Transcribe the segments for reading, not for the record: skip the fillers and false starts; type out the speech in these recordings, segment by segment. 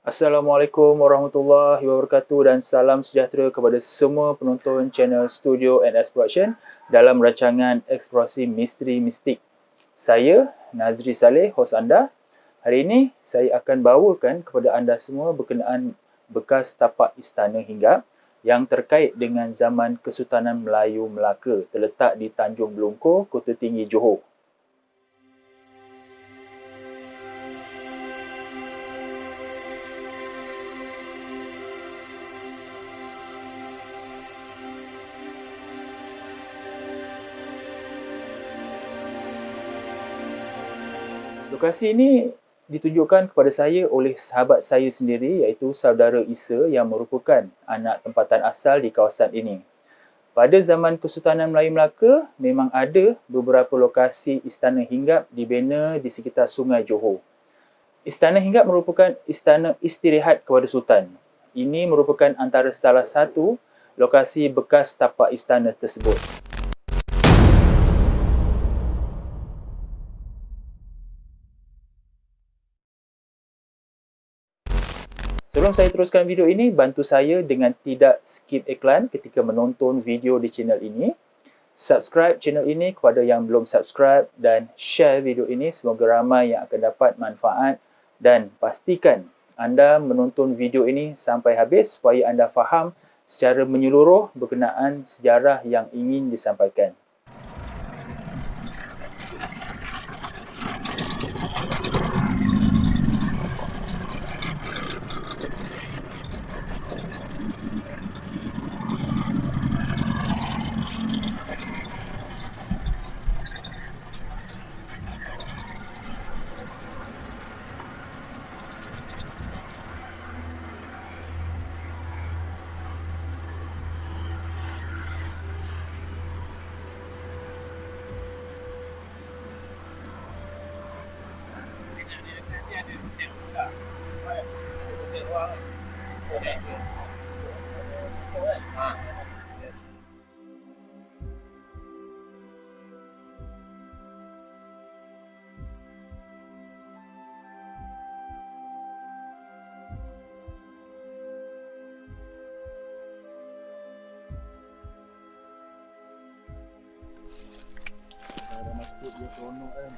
Assalamualaikum warahmatullahi wabarakatuh dan salam sejahtera kepada semua penonton channel Studio and Exploration dalam rancangan Eksplorasi Misteri Mistik. Saya, Nazri Saleh, hos anda. Hari ini, saya akan bawakan kepada anda semua berkenaan bekas tapak Istana Hinggap yang terkait dengan zaman Kesultanan Melayu Melaka terletak di Tanjung Belungkur, Kota Tinggi, Johor. Lokasi ini ditunjukkan kepada saya oleh sahabat saya sendiri iaitu saudara Isa yang merupakan anak tempatan asal di kawasan ini. Pada zaman Kesultanan Melayu Melaka, memang ada beberapa lokasi istana hinggap dibina di sekitar Sungai Johor. Istana hinggap merupakan istana istirahat kepada Sultan. Ini merupakan antara salah satu lokasi bekas tapak istana tersebut. Sebelum saya teruskan video ini, bantu saya dengan tidak skip iklan ketika menonton video di channel ini. Subscribe channel ini kepada yang belum subscribe dan share video ini. Semoga ramai yang akan dapat manfaat dan pastikan anda menonton video ini sampai habis supaya anda faham secara menyeluruh berkenaan sejarah yang ingin disampaikan. Ada masjid dia seronok kan.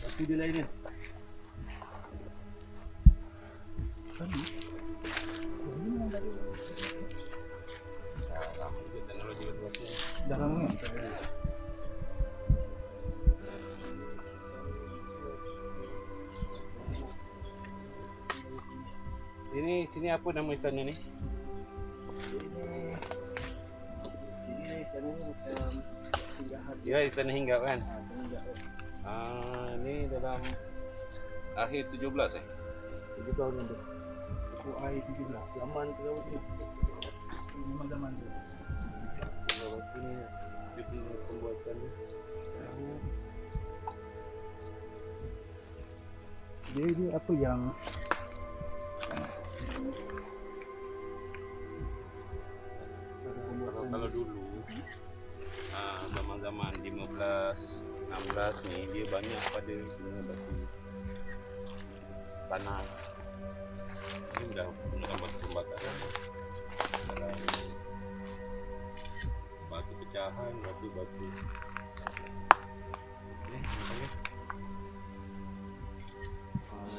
Tapi dia lain ni. Dah lama ni. Sini apa nama istana ni? Ini istana ni macam Ya, istana hinggap kan? Hinggap. Ni dalam akhir 17 7 tahun yang tu. Aku air 17. Zaman tu zaman tu. Kalau ini dia punya pembuatan ni. Dia ni apa yang kalau dulu zaman-zaman 15 16 ni dia banyak pada guna batu tanah. Ini dah menggunakan batu pembakaran. Batu pecahan, batu-batu.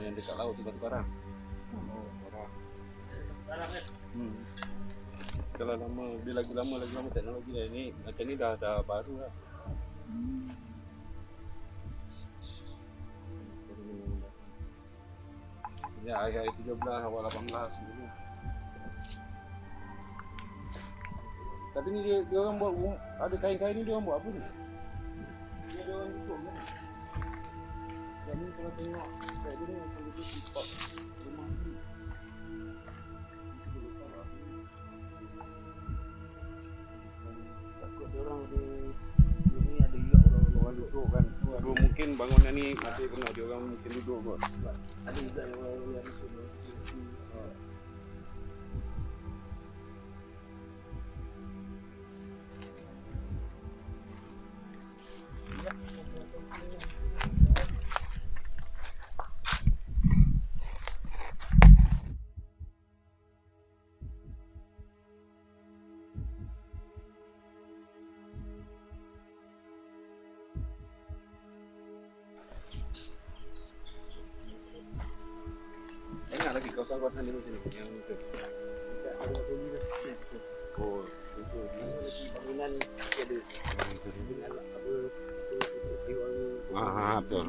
Yang dekat laut tu batu karang. Oh, karang kan? Kalau lama, dia lagi lama teknologi dah ni. Macam ni dah baru lah. Ya, akhir 17, awal 18 dulu. Tapi ni dia orang buat ada kain-kain ni dia orang buat apa ni? Dia orang tutup kan? Dan ni kalau tengok kat dia ni macam dia tutup rumah ni. takut dia orang ni ada juga orang Duduk kan. Dulu mungkin bangunan ni masih pernah dia orang mungkin duduk kot. ada juga yang duduk. Banyak lagi kawasan-kawasan di sini yang itu. Dekat ada toli dah. Oh, itu. Lagi bangunan ada. Dengan apa Betul.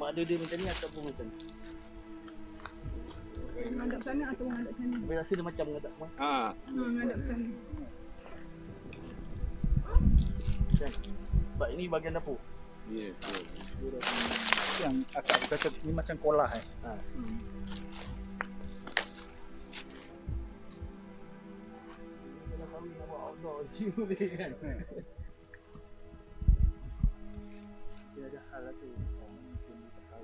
sama ada dia macam ni ataupun macam ni. Menghadap sana atau menghadap sana? Tapi rasa dia macam menghadap mana? Menghadap sana. Kan? Sebab ini bahagian dapur. Ya, Yang akak kata ni macam kolah Kalau kami nak buat outdoor je boleh kan? Dia ada hal lah tu. Mungkin tak tahu.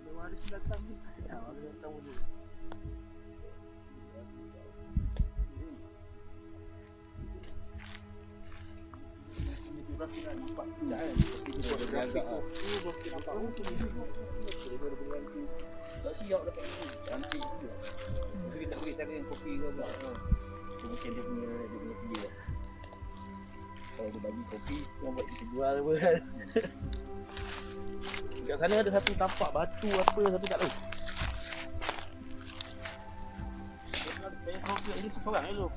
Kalau hari datang ni, hari datang dulu. Kita nampak tidak kan? Kita buat grafik tu. Kita nampak macam ni. Kita boleh berganti. Tak siap dapat ni. Cantik juga. Jadi kita boleh cari yang kopi ke apa. Mungkin dia punya video. Kalau dia bagi kopi, yang buat kita jual apa kan. Dekat sana ada satu tapak batu apa tapi tak tahu. Saya kopi ini seorang elok.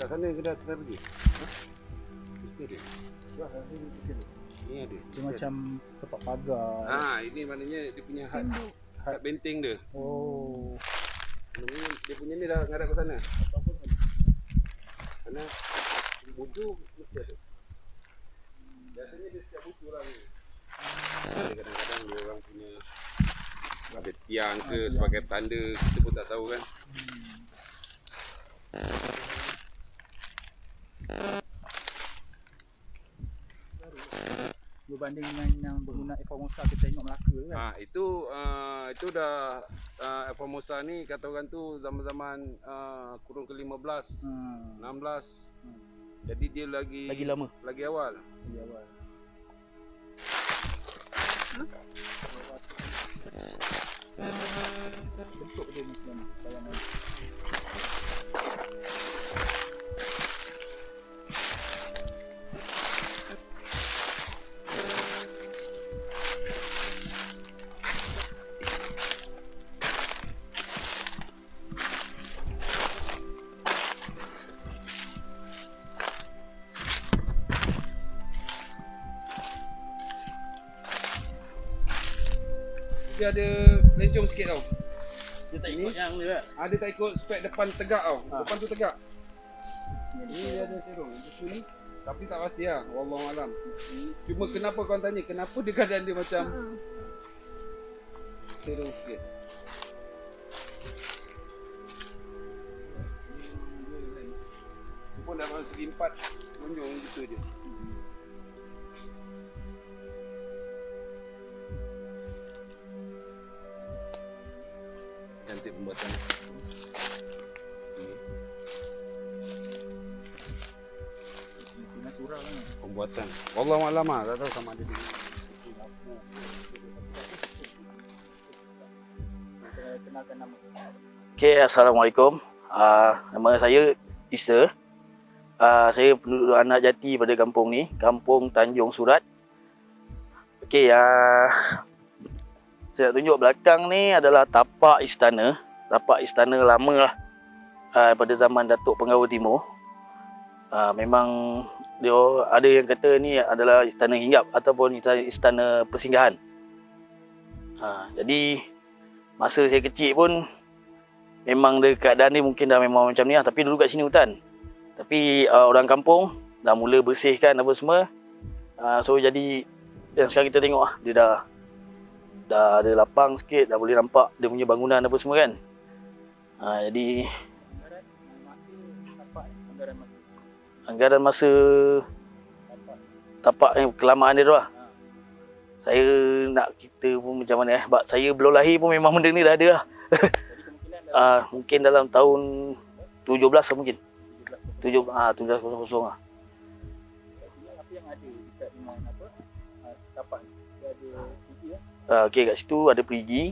kat sana ke dah pergi? Ha? Mesti ada. Wah, ini di sini. Ni ada. Dia macam tempat pagar. Ini maknanya dia punya had benteng dia. Oh. Dia punya ni dah ngadap ke sana. Sana buku mesti ada. Biasanya dia setiap buku lah ni. Kadang-kadang dia orang punya ada tiang ke sebagai tanda, kita pun tak tahu kan. Berbanding dengan yang berguna Formosa kita tengok Melaka kan. Itu dah Formosa ni kata orang tu zaman-zaman kurun ke-15, 16. Jadi dia lagi lama. Lagi awal. Lagi awal. Bentuk dia macam mana? Bayangan. Dia ada lencong sikit tau. Dia tak ikut yang dia. Dia tak ikut spek depan tegak tau. Depan tu tegak. Ni dia ada serong. Ini tapi tak pasti lah. Wallahualam. Cuma kenapa kau tanya? Kenapa dia keadaan dia macam serong sikit? Dia pun dalam segi 4 menunjuk gitu je. Cantik pembuatan ni. Dengan surau kan. Pembuatan. Wallahualam lah, tak tahu sama ada dia. Kenalkan nama. Okay, Assalamualaikum. Nama saya Isa. Saya penduduk anak jati pada kampung ni, Kampung Tanjung Surat. Okay, saya nak tunjuk belakang ni adalah tapak istana. Tapak istana lama lah, pada zaman Datuk Penggawa Timur. Memang dia ada yang kata ni adalah istana hinggap ataupun istana persinggahan. Jadi masa saya kecil pun memang dia keadaan ni mungkin dah memang macam ni lah. Tapi dulu kat sini hutan. Tapi orang kampung dah mula bersihkan apa semua. So jadi yang sekarang kita tengok lah, dia dah ada lapang sikit, dah boleh nampak dia punya bangunan apa semua kan. Jadi anggaran masa tapak ni kelamaan dia tu lah. Saya nak kita pun macam mana sebab saya belum lahir pun memang benda ni dah ada lah. Mungkin dalam tahun 17 lah mungkin. 1700 lah. Apa yang ada dekat dengan tapak ni? Dia ada gigi lah. Okey, kat situ ada perigi.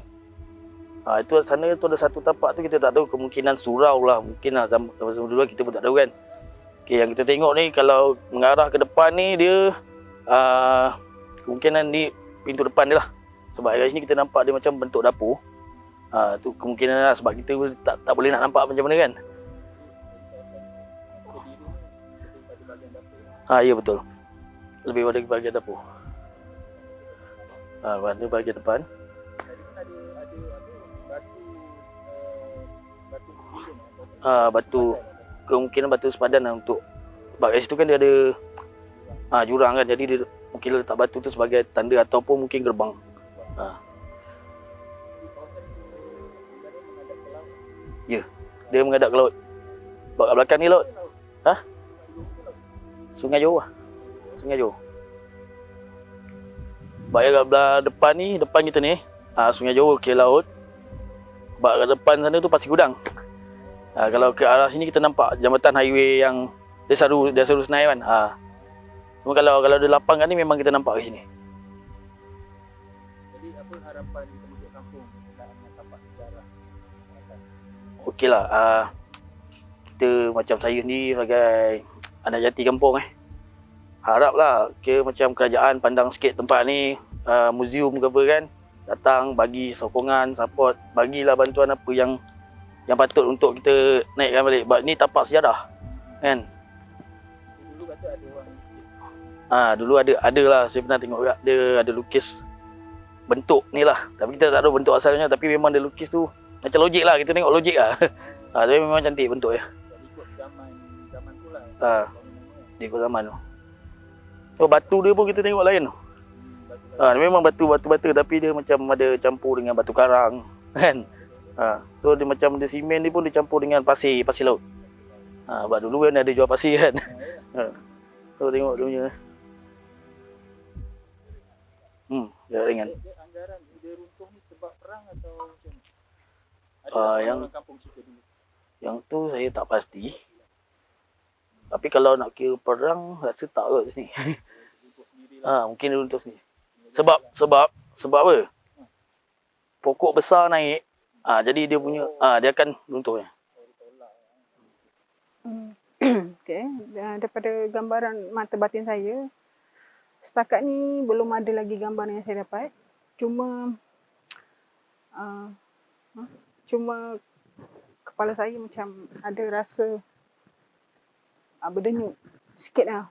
Itu sana tu ada satu tapak tu kita tak tahu, kemungkinan surau lah. Mungkin lah zaman dulu kita pun tak tahu kan. Okey, yang kita tengok ni kalau mengarah ke depan ni dia kemungkinan di pintu depan dia lah. Sebab kat sini kita nampak dia macam bentuk dapur. Tu kemungkinan lah sebab kita tak boleh nak nampak macam mana kan. Ya betul. Lebih pada bahagian dapur. Pada bahagian depan. Batu kemungkinan batu sepadan lah untuk sebab kat situ kan dia ada jurang kan, jadi dia mungkin letak batu tu sebagai tanda ataupun mungkin gerbang. Ya, dia menghadap ke laut. Sebab kat belakang ni laut. Sungai Johor lah. Sungai Johor. Sebab kat belah depan ni, depan kita ni Sungai Johor ke laut. Sebab kat depan sana tu Pasir Gudang. Kalau ke arah sini kita nampak jambatan highway yang Desaru Senayan kan. Cuma kalau dia lapang kan ni memang kita nampak kat sini. Jadi apa harapan penduduk kampung dengan tapak sejarah? Okeylah, kita macam saya sendiri sebagai anak jati kampung haraplah macam kerajaan pandang sikit tempat ni, muzium ke apa kan, datang bagi sokongan, support, bagilah bantuan apa yang patut untuk kita naikkan balik. Sebab ni tapak sejarah. kan. Dulu kata ada orang Dulu ada lah, saya pernah tengok juga dia ada lukis bentuk ni lah, tapi kita tak tahu bentuk asalnya, tapi memang dia lukis tu macam logik lah, kita tengok logik lah. Tapi memang cantik bentuk dia. jadi ikut zaman tu lah. Dia ikut zaman tu. So batu dia pun kita tengok lain tu. Dia memang batu bata tapi dia macam ada campur dengan batu karang kan. So dia macam dia simen dia pun dicampur dengan pasir laut. Sebab dulu kan ada jual pasir kan. So tengok dia punya. Dia ringan. Dia anggaran dia runtuh ni sebab perang atau macam ni? Yang Orang kampung cerita dulu. yang tu saya tak pasti. Tapi kalau nak kira perang rasa tak kot sini. Mungkin dia runtuh sini. Sebab apa? Pokok besar naik. Jadi dia punya dia akan runtuhnya. Okey, daripada gambaran mata batin saya, setakat ni belum ada lagi gambar yang saya dapat. Cuma kepala saya macam ada rasa berdenyut sikit lah.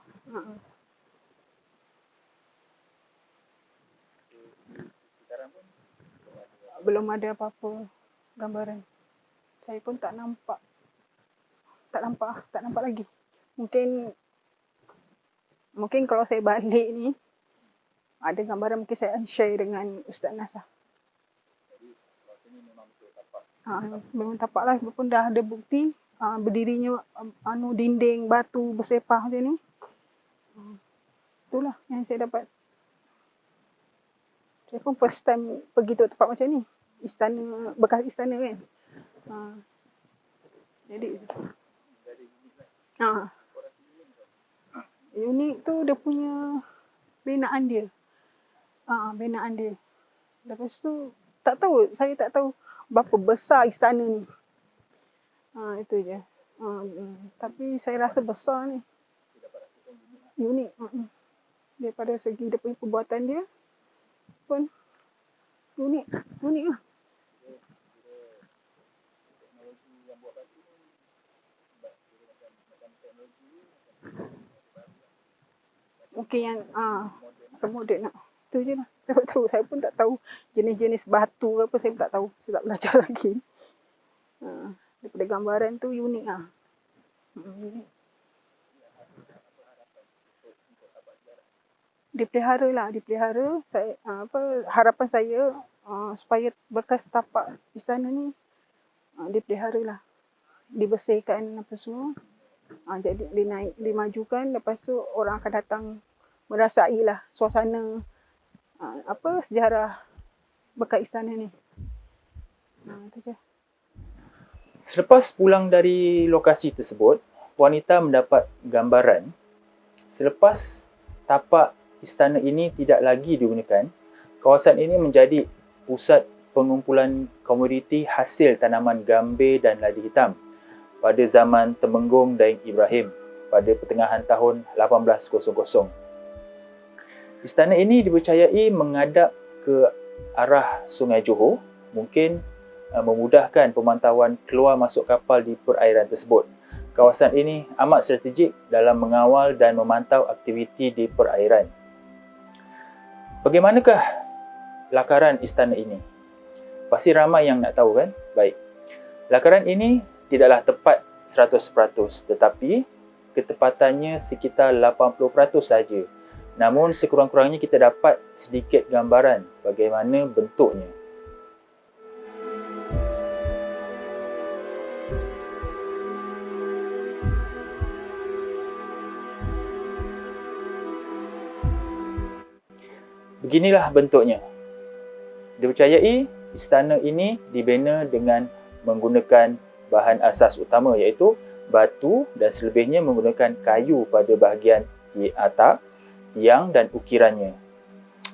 Belum ada apa-apa gambaran. Saya pun tak nampak lagi. Mungkin kalau saya balik ni ada gambaran, mungkin saya share dengan Ustaz Nas lah. Memang tapak lah, walaupun dah ada bukti berdirinya dinding batu bersepah macam ni. Itulah yang saya dapat. Saya pun first time pergi tu tempat macam ni. Istana, bekas istana kan. Jadi unik tu dia punya binaan dia. Binaan dia. Lepas tu saya tak tahu berapa besar istana ni. Itu je. Tapi saya rasa besar ni. Unik. Daripada segi dia punya perbuatan dia pun unik lah. Mungkin yang moden lah. Itu je lah. Saya pun tak tahu jenis-jenis batu ke apa, saya pun tak tahu. Saya tak belajar lagi. Daripada gambaran tu unik lah. Dipelihara lah, saya harapan saya supaya bekas tapak istana ni dipelihara lah, dibersihkan apa semua, jadi dimajukan, lepas tu orang akan datang merasai lah suasana sejarah bekas istana ni. Itu je. Selepas pulang dari lokasi tersebut, wanita mendapat gambaran selepas tapak istana ini tidak lagi digunakan, kawasan ini menjadi pusat pengumpulan komoditi hasil tanaman gambir dan ladi hitam pada zaman Temenggung Daeng Ibrahim pada pertengahan tahun 1800. Istana ini dipercayai menghadap ke arah Sungai Johor, mungkin memudahkan pemantauan keluar masuk kapal di perairan tersebut. Kawasan ini amat strategik dalam mengawal dan memantau aktiviti di perairan. Bagaimanakah lakaran istana ini? Pasti ramai yang nak tahu kan? Baik. Lakaran ini tidaklah tepat 100%, tetapi ketepatannya sekitar 80% saja. Namun sekurang-kurangnya kita dapat sedikit gambaran bagaimana bentuknya. Beginilah bentuknya. Dipercayai istana ini dibina dengan menggunakan bahan asas utama iaitu batu dan selebihnya menggunakan kayu pada bahagian atap, tiang dan ukirannya.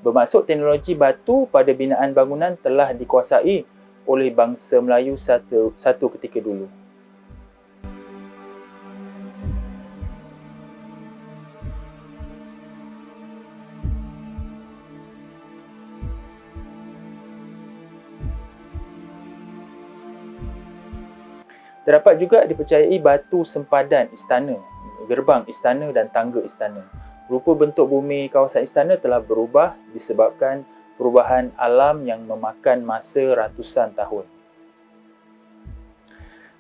Bermaksud teknologi batu pada binaan bangunan telah dikuasai oleh bangsa Melayu satu ketika dulu. Terdapat juga dipercayai batu sempadan istana, gerbang istana dan tangga istana. Rupa bentuk bumi kawasan istana telah berubah disebabkan perubahan alam yang memakan masa ratusan tahun.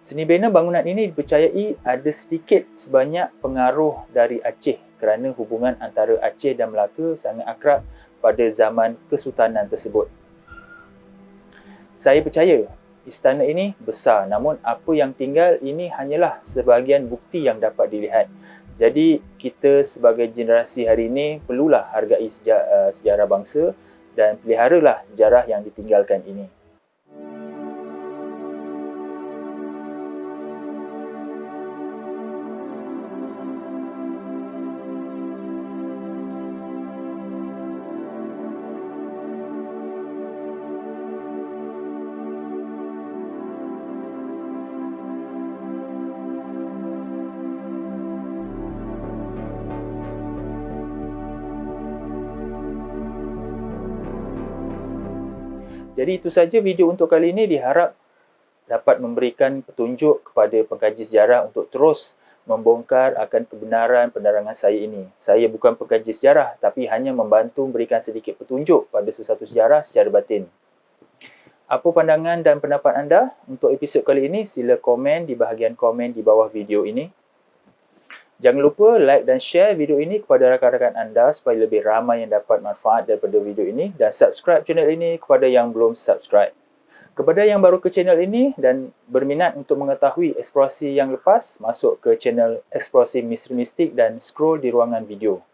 Seni bina bangunan ini dipercayai ada sedikit sebanyak pengaruh dari Aceh kerana hubungan antara Aceh dan Melaka sangat akrab pada zaman kesultanan tersebut. Saya percaya istana ini besar, namun apa yang tinggal ini hanyalah sebahagian bukti yang dapat dilihat. Jadi kita sebagai generasi hari ini perlulah hargai sejarah bangsa dan peliharalah sejarah yang ditinggalkan ini. Jadi itu saja video untuk kali ini, diharap dapat memberikan petunjuk kepada pengkaji sejarah untuk terus membongkar akan kebenaran penerangan saya ini. Saya bukan pengkaji sejarah tapi hanya membantu memberikan sedikit petunjuk pada sesuatu sejarah secara batin. Apa pandangan dan pendapat anda untuk episod kali ini? Sila komen di bahagian komen di bawah video ini. Jangan lupa like dan share video ini kepada rakan-rakan anda supaya lebih ramai yang dapat manfaat daripada video ini, dan subscribe channel ini kepada yang belum subscribe. Kepada yang baru ke channel ini dan berminat untuk mengetahui eksplorasi yang lepas, masuk ke channel Eksplorasi Misteri Mistik dan scroll di ruangan video.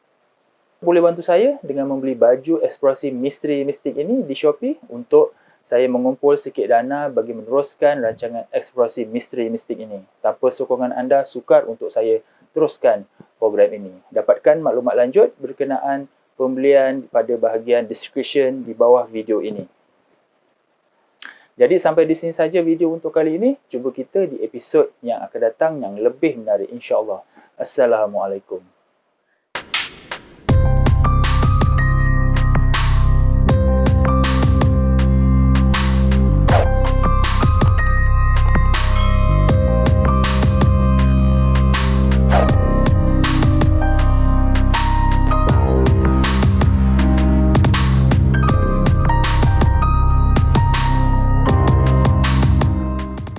Boleh bantu saya dengan membeli baju Eksplorasi Misteri Mistik ini di Shopee untuk saya mengumpul sikit dana bagi meneruskan rancangan Eksplorasi Misteri Mistik ini. Tanpa sokongan anda, sukar untuk saya teruskan program ini. Dapatkan maklumat lanjut berkenaan pembelian pada bahagian description di bawah video ini. Jadi sampai di sini saja video untuk kali ini. Jumpa kita di episod yang akan datang yang lebih menarik, insya-Allah. Assalamualaikum.